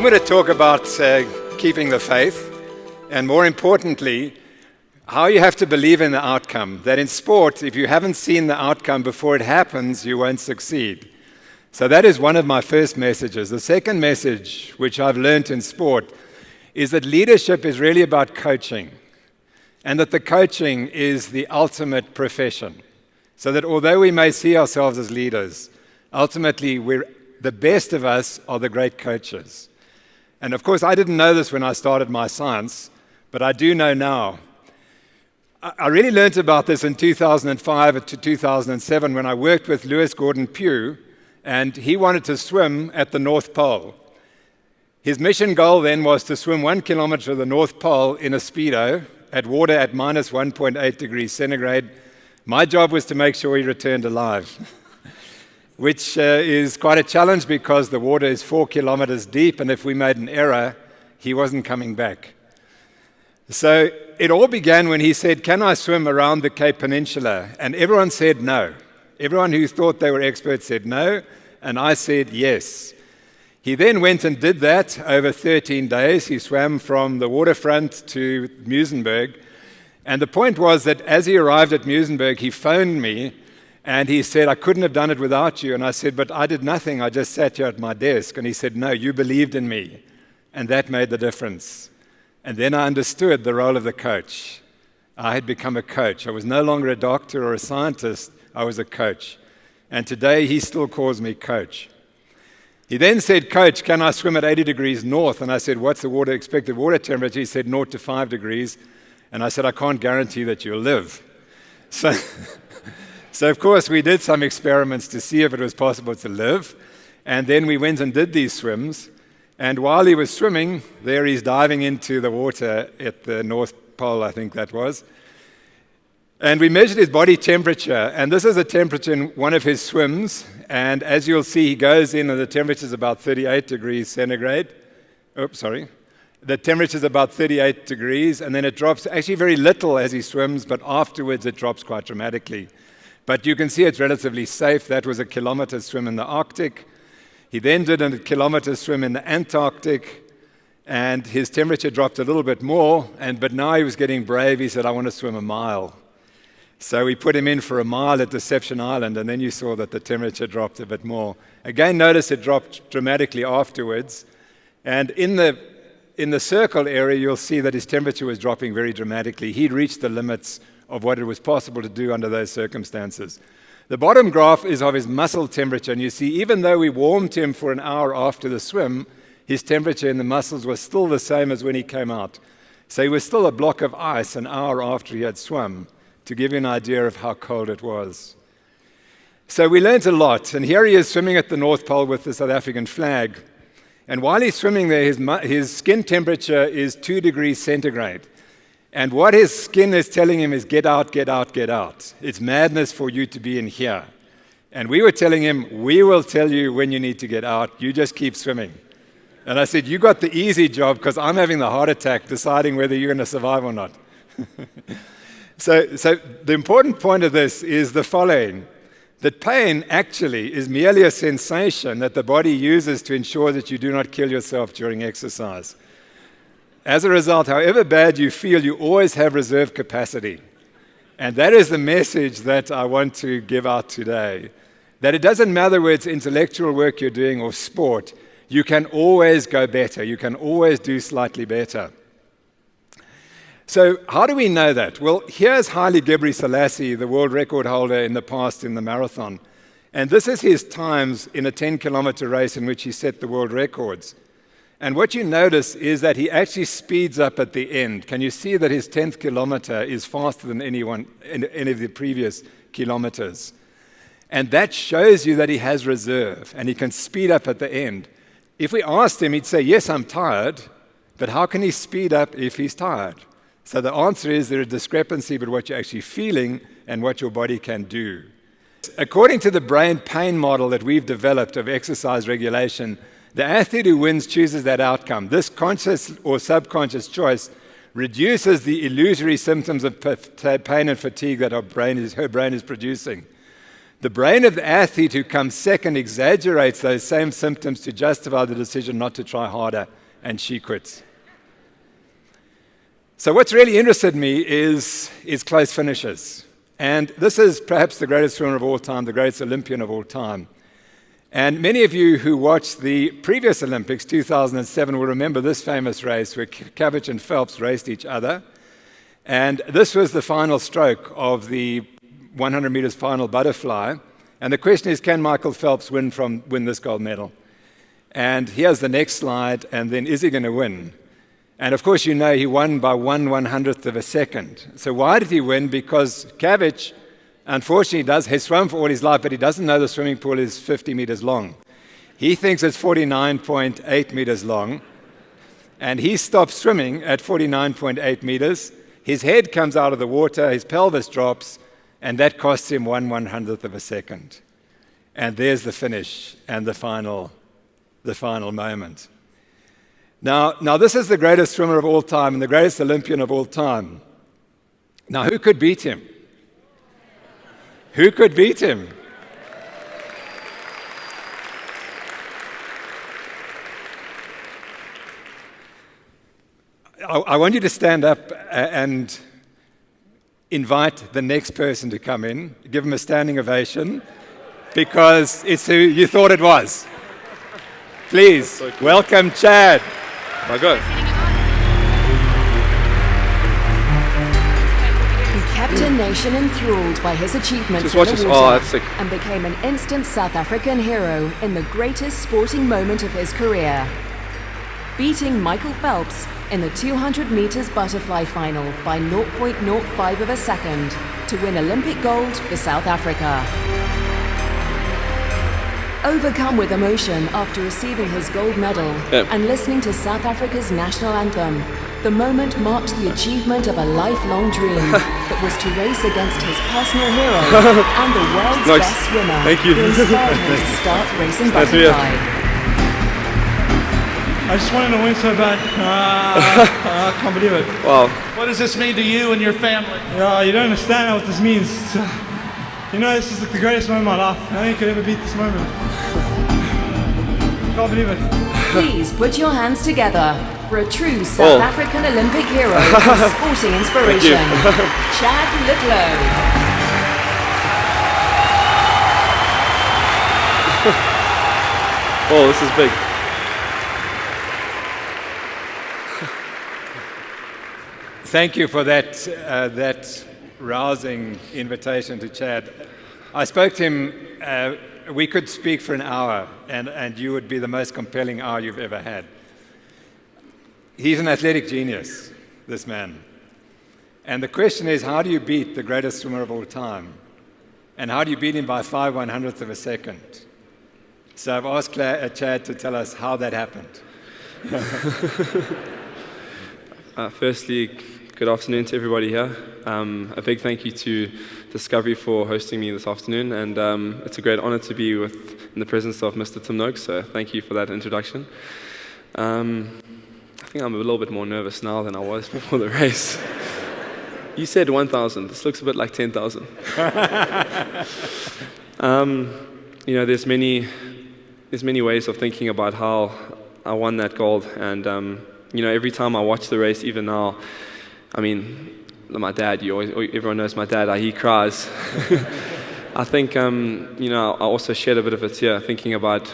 I'm going to talk about keeping the faith, and more importantly, how you have to believe in the outcome. That in sport, if you haven't seen the outcome before it happens, you won't succeed. So that is one of my first messages. The second message, which I've learned in sport, is that leadership is really about coaching, and that the coaching is the ultimate profession. So that although we may see ourselves as leaders, ultimately the best of us are the great coaches. And of course, I didn't know this when I started my science, but I do know now. I really learned about this in 2005 to 2007 when I worked with Lewis Gordon Pugh, and he wanted to swim at the North Pole. His mission goal then was to swim 1 kilometer to the North Pole in a Speedo at water at minus 1.8 degrees centigrade. My job was to make sure he returned alive, which is quite a challenge because the water is 4 kilometers deep, and if we made an error, he wasn't coming back. So it all began when he said, "Can I swim around the Cape Peninsula?" And everyone said no. Everyone who thought they were experts said no, and I said yes. He then went and did that over 13 days. He swam from the waterfront to Muizenberg. And the point was that as he arrived at Muizenberg, he phoned me and he said, "I couldn't have done it without you." And I said, "But I did nothing. I just sat here at my desk." And he said, "No, you believed in me." And that made the difference. And then I understood the role of the coach. I had become a coach. I was no longer a doctor or a scientist. I was a coach. And today he still calls me coach. He then said, "Coach, can I swim at 80 degrees north?" And I said, "What's the expected water temperature?" He said, 0 to 5 degrees. And I said, "I can't guarantee that you'll live." So of course, we did some experiments to see if it was possible to live. And then we went and did these swims. And while he was swimming, there he's diving into the water at the North Pole, I think that was. And we measured his body temperature. And this is a temperature in one of his swims. And as you'll see, he goes in and the temperature is about 38 degrees centigrade. The temperature is about 38 degrees. And then it drops actually very little as he swims, but afterwards it drops quite dramatically. But you can see it's relatively safe. That was a kilometer swim in the Arctic. He then did a kilometer swim in the Antarctic, and his temperature dropped a little bit more, but now he was getting brave. He said, "I want to swim a mile." So we put him in for a mile at Deception Island, and then you saw that the temperature dropped a bit more. Again, notice it dropped dramatically afterwards. And in the circle area, you'll see that his temperature was dropping very dramatically. He'd reached the limits of what it was possible to do under those circumstances. The bottom graph is of his muscle temperature, and you see even though we warmed him for an hour after the swim, his temperature in the muscles was still the same as when he came out. So he was still a block of ice an hour after he had swum, to give you an idea of how cold it was. So we learned a lot, and here he is swimming at the North Pole with the South African flag. And while he's swimming there, his skin temperature is 2 degrees centigrade. And what his skin is telling him is, "Get out, get out, get out. It's madness for you to be in here." And we were telling him, "We will tell you when you need to get out. You just keep swimming." And I said, "You got the easy job because I'm having the heart attack deciding whether you're going to survive or not." So the important point of this is the following, that pain actually is merely a sensation that the body uses to ensure that you do not kill yourself during exercise. As a result, however bad you feel, you always have reserve capacity. And that is the message that I want to give out today. That it doesn't matter whether it's intellectual work you're doing or sport, you can always go better. You can always do slightly better. So how do we know that? Well, here's Haile Gebrselassie, the world record holder in the past in the marathon. And this is his times in a 10-kilometer race in which he set the world records. And what you notice is that he actually speeds up at the end. Can you see that his 10th kilometer is faster than any of the previous kilometers? And that shows you that he has reserve, and he can speed up at the end. If we asked him, he'd say, "Yes, I'm tired," but how can he speed up if he's tired? So the answer is there's a discrepancy between what you're actually feeling and what your body can do. According to the brain pain model that we've developed of exercise regulation, the athlete who wins chooses that outcome. This conscious or subconscious choice reduces the illusory symptoms of pain and fatigue that her brain is producing. The brain of the athlete who comes second exaggerates those same symptoms to justify the decision not to try harder, and she quits. So what's really interested me is close finishes. And this is perhaps the greatest swimmer of all time, the greatest Olympian of all time. And many of you who watched the previous Olympics, 2007, will remember this famous race where Cavic and Phelps raced each other. And this was the final stroke of the 100 meters final butterfly. And the question is, can Michael Phelps win this gold medal? And here's the next slide, and then is he going to win? And of course, you know he won by 1/100th of a second. So why did he win? Because Cavic, unfortunately, he swam for all his life, but he doesn't know the swimming pool is 50 meters long. He thinks it's 49.8 meters long, and he stops swimming at 49.8 meters. His head comes out of the water, his pelvis drops, and that costs him 1/100th of a second. And there's the finish and the final moment. Now, this is the greatest swimmer of all time and the greatest Olympian of all time. Now, who could beat him? Who could beat him? I want you to stand up and invite the next person to come in. Give him a standing ovation, because it's who you thought it was. Please, so cool. Welcome, Chad. My God. He kept a nation enthralled by his achievements in the water and became an instant South African hero in the greatest sporting moment of his career, beating Michael Phelps in the 200 meters butterfly final by 0.05 of a second to win Olympic gold for South Africa. Overcome with emotion after receiving his gold medal and listening to South Africa's national anthem, the moment marked the achievement of a lifelong dream that was to race against his personal hero and the world's Noakes. Best swimmer. Thank you. Who inspired him to start racing butterfly. I just wanted to win so bad. I can't believe it. Wow. What does this mean to you and your family? Yeah, you don't understand what this means. You know, this is the greatest moment of my life. I think I could ever beat this moment. I can't believe it. Please put your hands together for a true South African Olympic hero and sporting inspiration, Chad Litlow. Oh, this is big. Thank you for that rousing invitation to Chad. I spoke to him, we could speak for an hour, and you would be the most compelling hour you've ever had. He's an athletic genius, this man. And the question is, how do you beat the greatest swimmer of all time? And how do you beat him by 5/100th of a second? So I've asked Chad to tell us how that happened. Firstly, good afternoon to everybody here. A big thank you to Discovery for hosting me this afternoon, and it's a great honor to be in the presence of Mr. Tim Noakes, so thank you for that introduction. I think I'm a little bit more nervous now than I was before the race. You said 1,000. This looks a bit like 10,000. You know, there's many ways of thinking about how I won that gold, and you know, every time I watch the race, even now, I mean, my dad, everyone knows my dad, he cries. I think, you know, I also shed a bit of a tear thinking about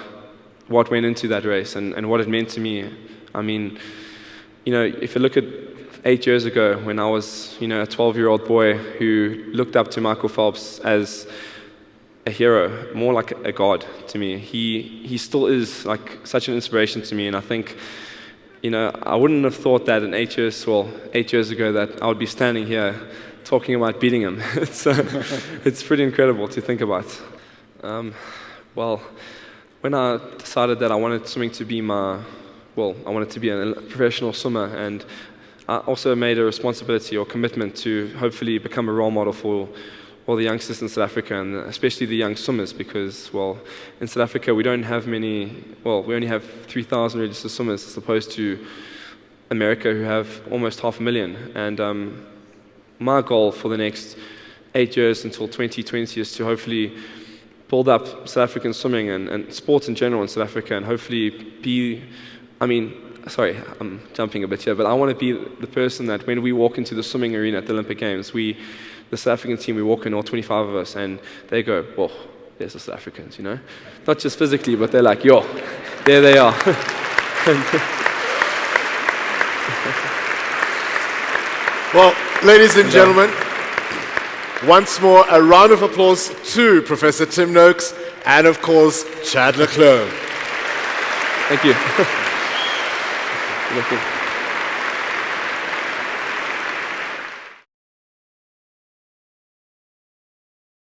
what went into that race and what it meant to me. I mean, you know, if you look at 8 years ago when I was, you know, a 12-year-old boy who looked up to Michael Phelps as a hero, more like a god to me. He still is like such an inspiration to me, and I think, you know, I wouldn't have thought that in 8 years ago that I would be standing here talking about beating him. It's pretty incredible to think about. Well, when I decided that I wanted swimming to be I wanted to be a professional swimmer, and I also made a responsibility or commitment to hopefully become a role model for all the youngsters in South Africa, and especially the young swimmers, because, well, in South Africa we don't have many, we only have 3,000 registered swimmers as opposed to America, who have almost 500,000. And my goal for the next 8 years until 2020 is to hopefully build up South African swimming and sports in general in South Africa, and hopefully be, sorry, I'm jumping a bit here, but I want to be the person that when we walk into the swimming arena at the Olympic Games, the South African team, we walk in, all 25 of us, and they go, whoa, there's the South Africans, Not just physically, but they're like, yo, there they are. Well, ladies and gentlemen, once more, a round of applause to Professor Tim Noakes and, of course, Chad Leclerc. Thank you.